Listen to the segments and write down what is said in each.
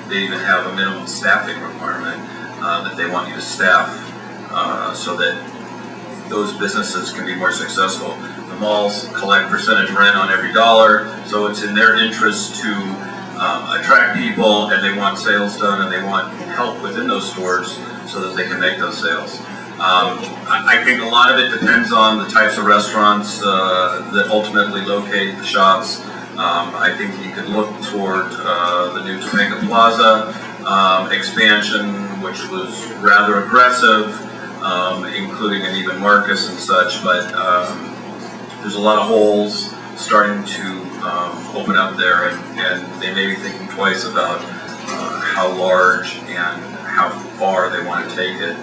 they even have a minimum staffing requirement that they want you to staff so that those businesses can be more successful. The malls collect percentage rent on every dollar, so it's in their interest to attract people, and they want sales done, and they want help within those stores so that they can make those sales. I think a lot of it depends on the types of restaurants that ultimately locate the shops. I think you could look toward the new Topanga Plaza expansion, which was rather aggressive, including an even Marcus and such, but there's a lot of holes starting to open up there, and they may be thinking twice about how large and how far they want to take it,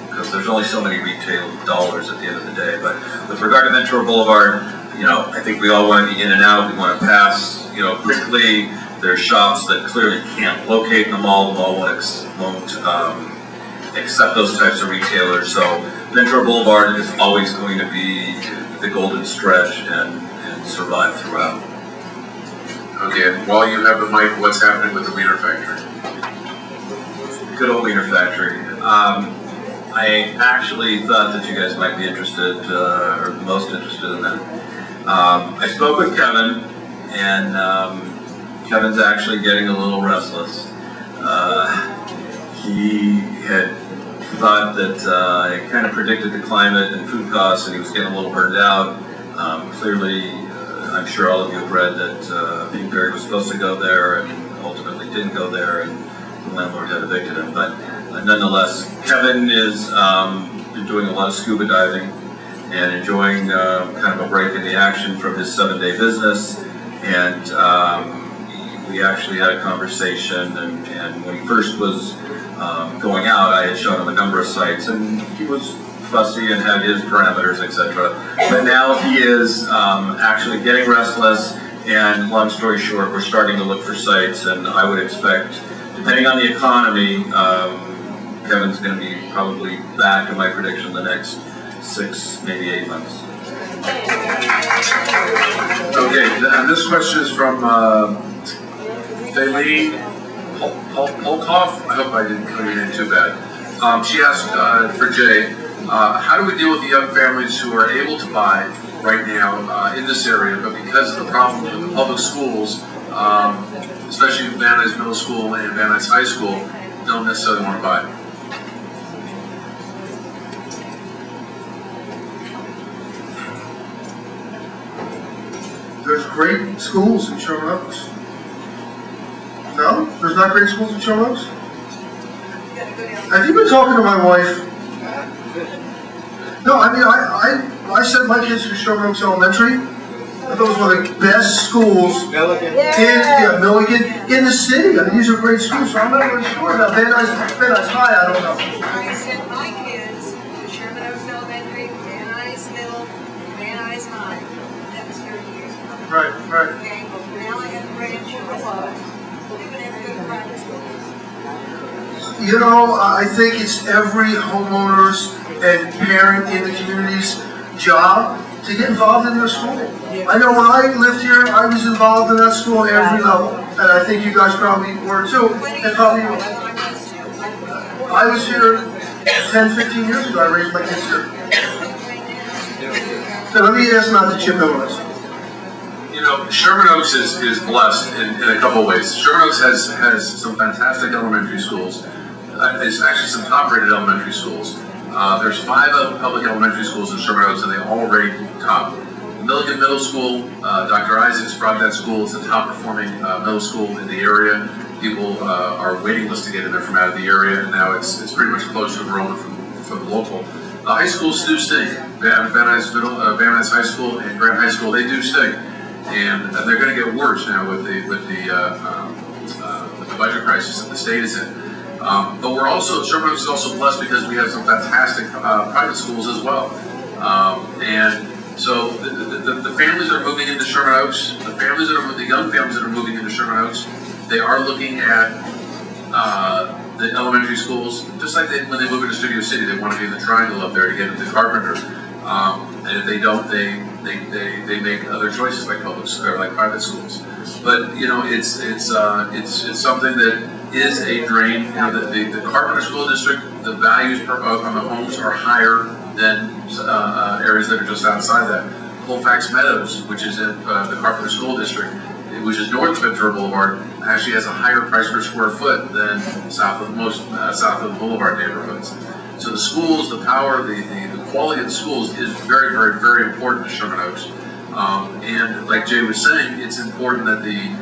because there's only so many retail dollars at the end of the day. But with regard to Ventura Boulevard, you know, I think we all want to be in and out. We want to pass, you know, quickly. There's shops that clearly can't locate in the mall. The mall won't accept those types of retailers. So Ventura Boulevard is always going to be the golden stretch and survive throughout. Okay, and while you have the mic, what's happening with the Wiener Factory? Good old Wiener Factory. I actually thought that you guys might be interested, or most interested in that. I spoke with Kevin, and Kevin's actually getting a little restless. He had thought that I kind of predicted the climate and food costs, and he was getting a little burned out. Clearly, I'm sure all of you have read that Pinkberry was supposed to go there and ultimately didn't go there, and the landlord had evicted him. But nonetheless, Kevin is been doing a lot of scuba diving and enjoying kind of a break in the action from his 7-day business. And we actually had a conversation, and when he first was going out, I had shown him a number of sites, and he was fussy and had his parameters, etc. But now he is actually getting restless, and long story short, we're starting to look for sites, and I would expect, depending on the economy, Kevin's going to be probably back in my prediction the next 6, maybe 8 months. Okay, and this question is from Faylene Polkoff. I hope I didn't clear your name too bad. She asked for Jay, how do we deal with the young families who are able to buy right now in this area, but because of the problem with the public schools, especially Van Nuys Middle School and Van Nuys High School, don't necessarily want to buy? There's great schools in Sherman Oaks. No? There's not great schools in Sherman Oaks? Have you been talking to my wife? No, I mean, I sent my kids to Sherman Oaks Elementary. I thought it was one of the best schools Milligan. Milligan, in the city. I mean, these are great schools, so I'm not really sure about Van Nuys High, I don't know. I sent my kids to Sherman Oaks Elementary, Van Nuys Middle, Van Nuys High. That was 30 years ago. Right. Okay, now I have a grandchild. They're going to have to go to private schools. You know, I think it's every homeowner's and parent in the community's job to get involved in their school. I know when I lived here, I was involved in that school at every level, and I think you guys probably were too. And probably I was here 10, 15 years ago. I raised my kids here. So let me ask not to chip in on this. You know, Sherman Oaks is blessed in a couple of ways. Sherman Oaks has some fantastic elementary schools. There's actually some top-rated elementary schools. There's 5 public elementary schools in Sherman Oaks, and they all rate top. Milligan Middle School, Dr. Isaacs brought that school. It's the top-performing middle school in the area. People are waiting lists to get in there from out of the area, and now it's pretty much close to enrollment from the local. High schools do stink. Van Nuys High School and Grant High School, they do stink, and they're going to get worse now with the budget crisis that the state is in. But we're also, Sherman Oaks is also blessed because we have some fantastic private schools as well. And so the families that are moving into Sherman Oaks, the young families that are moving into Sherman Oaks, they are looking at the elementary schools, just like when they move into Studio City, they want to be in the triangle up there to get into Carpenter. And if they don't, they they make other choices like like private schools. But you know, it's something that is a drain. You know, the Carpenter School District, the values on the homes are higher than areas that are just outside that. Colfax Meadows, which is in the Carpenter School District, which is north of Ventura Boulevard, actually has a higher price per square foot than south of the Boulevard neighborhoods. So the schools, the power, the quality of the schools is very, very, very important to Sherman Oaks. And like Jay was saying, it's important that the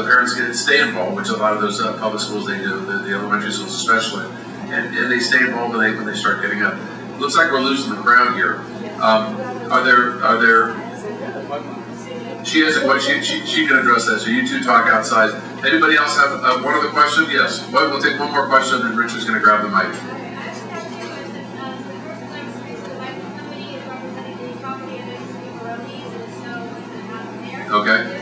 parents stay involved, which a lot of those public schools they do, the elementary schools especially, and they stay involved when they start getting up. Looks like we're losing the crowd here. Are there? She has a question. She can address that. So you two talk outside. Anybody else have one other question? Yes. We'll take one more question, and Richard's going to grab the mic. Okay.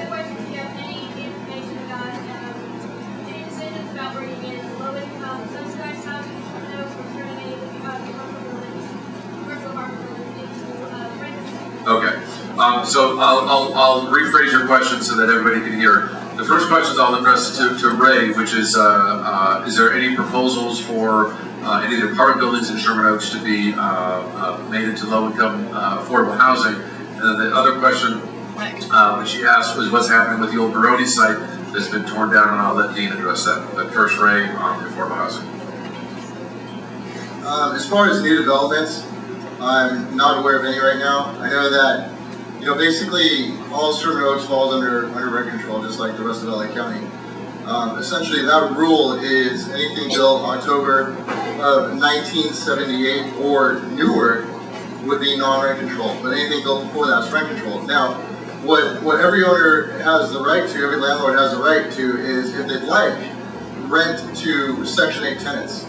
Okay. So I'll rephrase your question so that everybody can hear. The first question I'll address to Ray, which is there any proposals for any of the apartment buildings in Sherman Oaks to be made into low-income affordable housing? And then the other question that she asked was what's happening with the old Baroni site that's been torn down, and I'll let Dean address that. But first, Ray, on affordable housing. As far as new developments, I'm not aware of any right now. I know that, you know, basically all Sherman Oaks falls under rent control, just like the rest of LA County. Essentially, that rule is anything built October of 1978 or newer would be non-rent control, but anything built before that is rent control. Now, what every owner has the right to, every landlord has the right to, is if they'd like, rent to Section 8 tenants.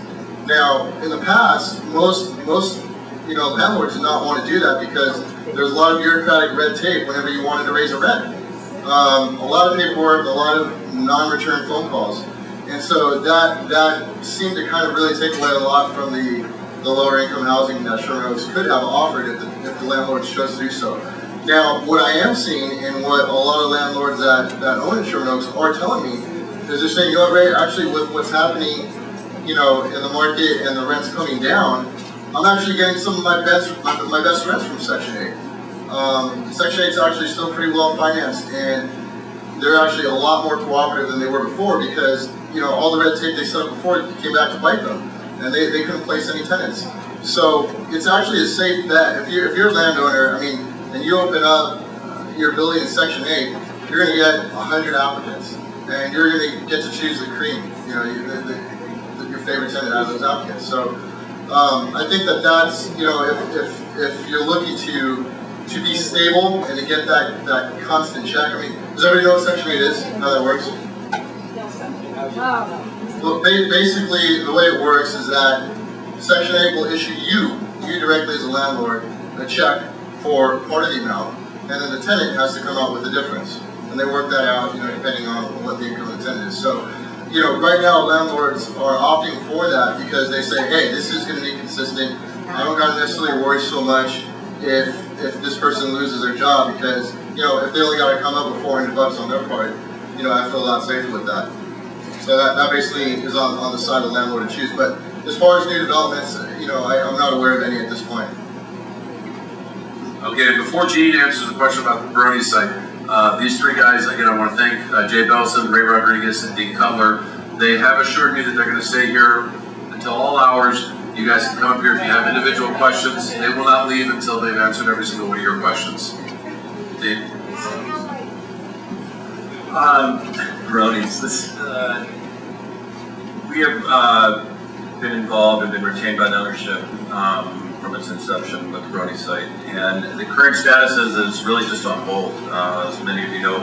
Now, in the past, most landlords did not want to do that because there's a lot of bureaucratic red tape whenever you wanted to raise a rent. A lot of paperwork, a lot of non-return phone calls. And so that seemed to kind of really take away a lot from the lower income housing that Sherman Oaks could have offered if the landlords chose to do so. Now, what I am seeing and what a lot of landlords that own in Sherman Oaks are telling me is they're saying, you know, Ray, actually with what's happening, you know, in the market and the rents coming down, I'm actually getting some of my best rents from Section 8. Section 8 is actually still pretty well financed, and they're actually a lot more cooperative than they were before because, you know, all the red tape they set up before came back to bite them, and they couldn't place any tenants. So it's actually a safe bet. If you're a landowner, I mean, and you open up your building in Section 8, you're going to get 100 applicants, and you're going to get to choose the cream, you know, your favorite tenant out of those applicants. So I think that's, you know, if you're looking to be stable and to get that constant check. I mean, does everybody know what Section 8 is? How that works? Well, basically, the way it works is that Section 8 will issue you directly as a landlord, a check for part of the amount, and then the tenant has to come out with the difference. And they work that out, you know, depending on what the income of the tenant is. So, you know, right now landlords are opting for that because they say, hey, this is going to be consistent. I don't got to necessarily worry so much if this person loses their job because, you know, if they only got to come up with $400 on their part, you know, I feel a lot safer with that. So that basically is on the side of the landlord to choose. But as far as new developments, you know, I'm not aware of any at this point. Okay, before Gene answers the question about the Baroni site, these three guys, again, I want to thank Jay Belson, Ray Rodriguez, and Dean Cutler. They have assured me that they're going to stay here until all hours. You guys can come up here if you have individual questions. They will not leave until they've answered every single one of your questions. Dean? Baroni's. We have been involved and been retained by the ownership from its inception with the Baroni site. And the current status is really just on hold. As many of you know,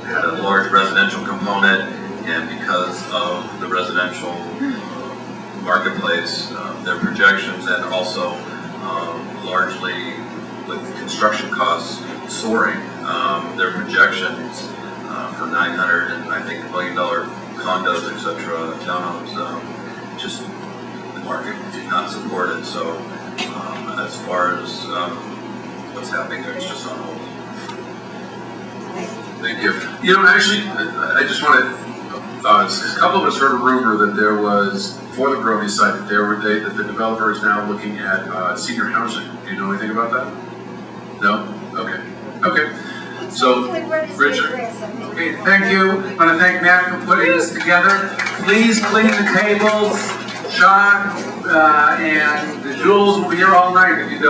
had a large residential component, and because of the residential marketplace, their projections, and also largely with construction costs soaring, their projections for 900 and I think $1 million condos, etc., townhomes, just the market did not support it. So And as far as what's happening there, it's just on hold. Thank you. You know, actually, I just want to. A couple of us heard a rumor that there was, for the Brony site, that that the developer is now looking at senior housing. Do you know anything about that? No? Okay. Okay. So, Richard. Okay, thank you. I want to thank Matt for putting this together. Please clean the tables. Sean and the Jules will be here all night if you don't.